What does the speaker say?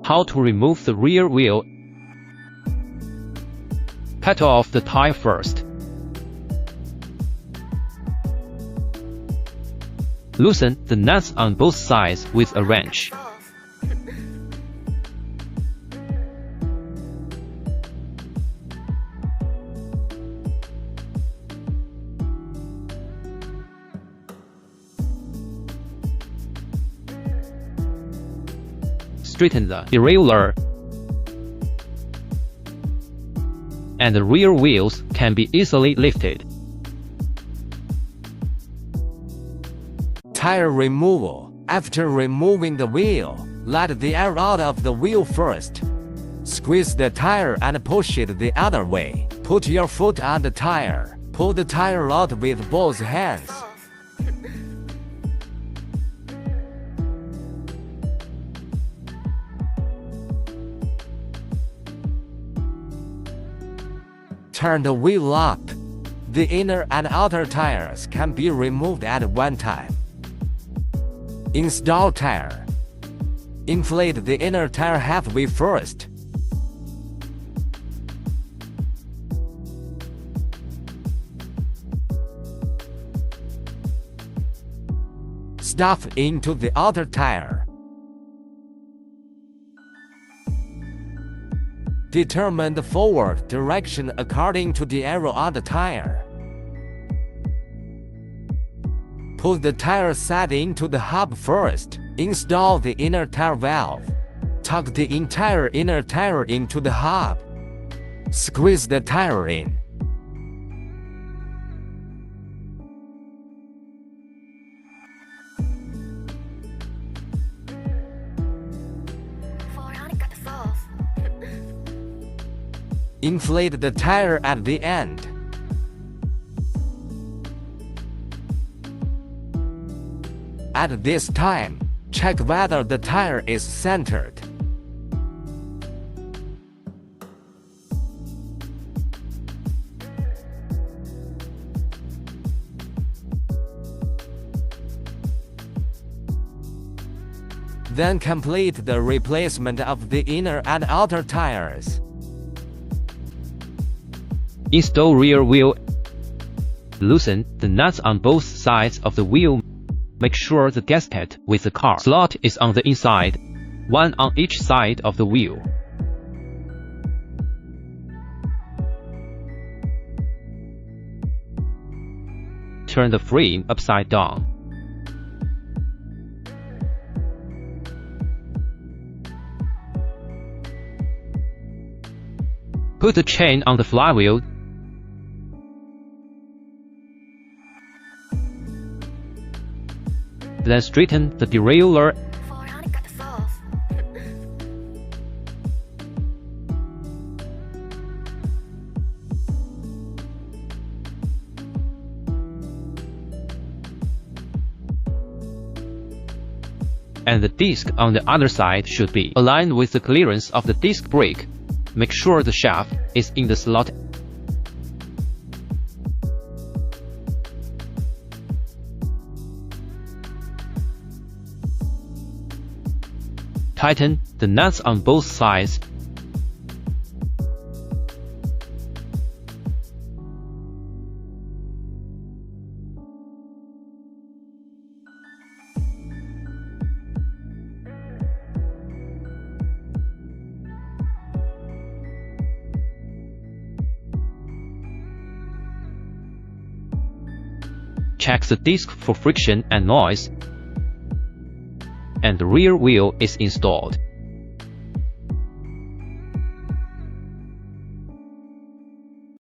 How to remove the rear wheel. Cut off the tire first. Loosen the nuts on both sides with a wrench. Straighten the derailleur, and the rear wheels can be easily lifted. Tire removal. After removing the wheel, let the air out of the wheel first. Squeeze the tire and push it the other way. Put your foot on the tire. Pull the tire out with both hands. Turn the wheel up. The inner and outer tires can be removed at one time. Install tire. Inflate the inner tire halfway first. Stuff into the outer tire. Determine the forward direction according to the arrow on the tire. Put the tire side into the hub first. Install the inner tire valve. Tuck the entire inner tire into the hub. Squeeze the tire in. Inflate the tire at the end. At this time, check whether the tire is centered. Then complete the replacement of the inner and outer tires. Install rear wheel. Loosen the nuts on both sides of the wheel. Make sure the gasket with the car slot is on the inside, one on each side of the wheel. Turn the frame upside down. Put the chain on the flywheel. Then straighten the derailleur. And the disc on the other side should be aligned with the clearance of the disc brake. Make sure the shaft is in the slot. Tighten the nuts on both sides. Check the disc for friction and noise, and the rear wheel is installed.